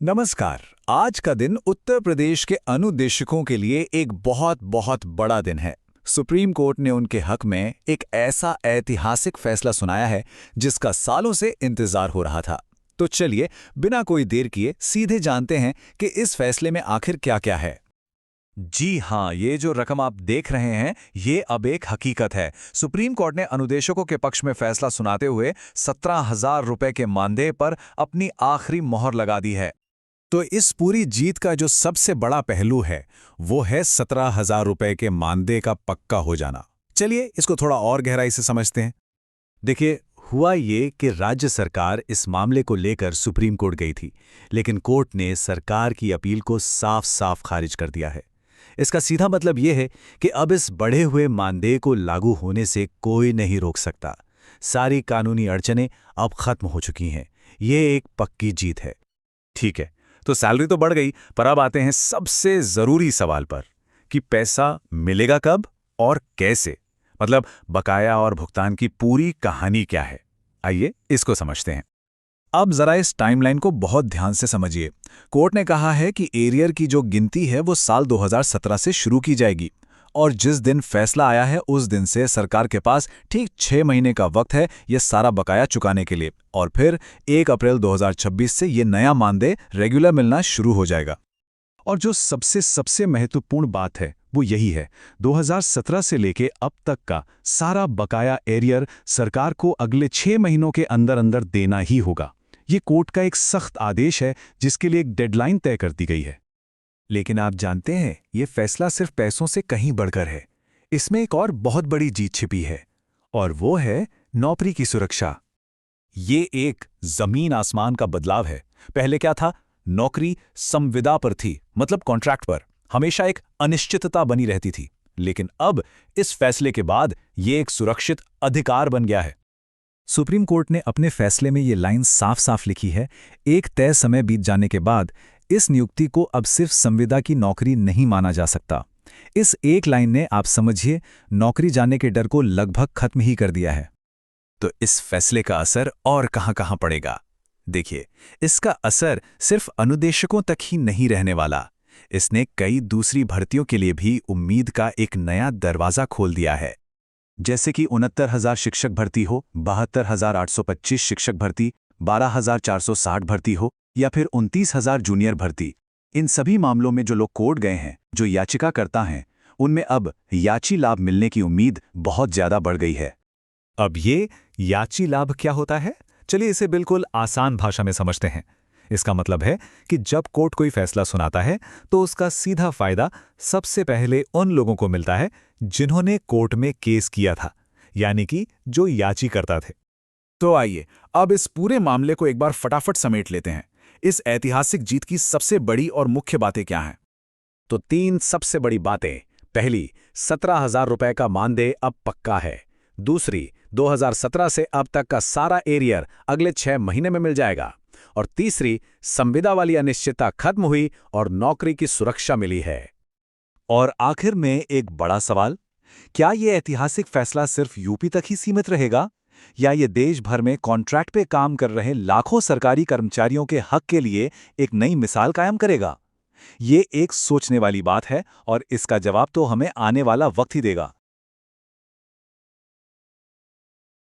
नमस्कार। आज का दिन उत्तर प्रदेश के अनुदेशकों के लिए एक बहुत बहुत बड़ा दिन है। सुप्रीम कोर्ट ने उनके हक में एक ऐसा ऐतिहासिक फैसला सुनाया है जिसका सालों से इंतजार हो रहा था। तो चलिए बिना कोई देर किए सीधे जानते हैं कि इस फैसले में आखिर क्या-क्या है। जी हाँ, ये जो रकम आप देख रहे हैं, ये अब एक हकीकत है। सुप्रीम कोर्ट ने अनुदेशकों के पक्ष में फैसला सुनाते हुए 17,000 रुपए के मानदेय पर अपनी आखिरी मोहर लगा दी है। तो इस पूरी जीत का जो सबसे बड़ा पहलू है वो है 17,000 रुपए के मानदेय का पक्का हो जाना। चलिए इसको थोड़ा और गहराई से समझते हैं। देखिए, हुआ ये कि राज्य सरकार इस मामले को लेकर सुप्रीम कोर्ट गई थी, लेकिन कोर्ट ने सरकार की अपील को साफ साफ खारिज कर दिया है। इसका सीधा मतलब ये है कि अब इस बढ़े हुए मानदेय को लागू होने से कोई नहीं रोक सकता। सारी कानूनी अड़चनें अब खत्म हो चुकी हैं। ये एक पक्की जीत है। ठीक है, तो सैलरी तो बढ़ गई, पर अब आते हैं सबसे जरूरी सवाल पर कि पैसा मिलेगा कब और कैसे। मतलब बकाया और भुगतान की पूरी कहानी क्या है। आइए इसको समझते हैं। अब जरा इस टाइमलाइन को बहुत ध्यान से समझिए। कोर्ट ने कहा है कि एरियर की जो गिनती है वो साल 2017 से शुरू की जाएगी और जिस दिन फैसला आया है उस दिन से सरकार के पास ठीक 6 महीने का वक्त है ये सारा बकाया चुकाने के लिए, और फिर 1 अप्रैल 2026 से ये नया मानदेय रेगुलर मिलना शुरू हो जाएगा। और जो सबसे महत्वपूर्ण बात है वो यही है, 2017 से लेके अब तक का सारा बकाया एरियर सरकार को अगले 6 महीनों के अंदर अंदर देना ही होगा। ये कोर्ट का एक सख्त आदेश है जिसके लिए एक डेडलाइन तय कर दी गई है। लेकिन आप जानते हैं ये फैसला सिर्फ पैसों से कहीं बढ़कर है। इसमें एक और बहुत बड़ी जीत छिपी है और वो है नौकरी की सुरक्षा। ये एक जमीन आसमान का बदलाव है। पहले क्या था, नौकरी संविदा पर थी, मतलब कॉन्ट्रैक्ट पर हमेशा एक अनिश्चितता बनी रहती थी। लेकिन अब इस फैसले के बाद ये एक सुरक्षित अधिकार बन गया है। सुप्रीम कोर्ट ने अपने फैसले में ये लाइन साफ साफ लिखी है, एक तय समय बीत जाने के बाद इस नियुक्ति को अब सिर्फ संविदा की नौकरी नहीं माना जा सकता। इस एक लाइन ने, आप समझिए, नौकरी जाने के डर को लगभग खत्म ही कर दिया है। तो इस फैसले का असर और कहां पड़ेगा? देखिए, इसका असर सिर्फ अनुदेशकों तक ही नहीं रहने वाला। इसने कई दूसरी भर्तियों के लिए भी उम्मीद का एक नया दरवाजा खोल दिया है। जैसे कि 69,000 शिक्षक भर्ती हो, 72,825 शिक्षक भर्ती, 12,460 भर्ती हो या फिर 29,000 जूनियर भर्ती। इन सभी मामलों में जो लोग कोर्ट गए हैं, जो याचिका करता हैं, उनमें अब याची लाभ मिलने की उम्मीद बहुत ज्यादा बढ़ गई है। अब ये याची लाभ क्या होता है? चलिए इसे बिल्कुल आसान भाषा में समझते हैं। इसका मतलब है कि जब कोर्ट कोई फैसला सुनाता है तो उसका सीधा फायदा सबसे पहले उन लोगों को मिलता है जिन्होंने कोर्ट में केस किया था, यानी कि जो याचिकर्ता थे। तो आइए अब इस पूरे मामले को एक बार फटाफट समेट लेते हैं। इस ऐतिहासिक जीत की सबसे बड़ी और मुख्य बातें क्या हैं? तो 3 सबसे बड़ी बातें। पहली, 17,000 रुपए का मानदेय अब पक्का है। दूसरी, 2017 से अब तक का सारा एरियर अगले 6 महीने में मिल जाएगा। और तीसरी, संविदा वाली अनिश्चितता खत्म हुई और नौकरी की सुरक्षा मिली है। और आखिर में एक बड़ा सवाल, क्या यह ऐतिहासिक फैसला सिर्फ यूपी तक ही सीमित रहेगा या ये देश भर में कॉन्ट्रैक्ट पे काम कर रहे लाखों सरकारी कर्मचारियों के हक के लिए एक नई मिसाल कायम करेगा? ये एक सोचने वाली बात है और इसका जवाब तो हमें आने वाला वक्त ही देगा।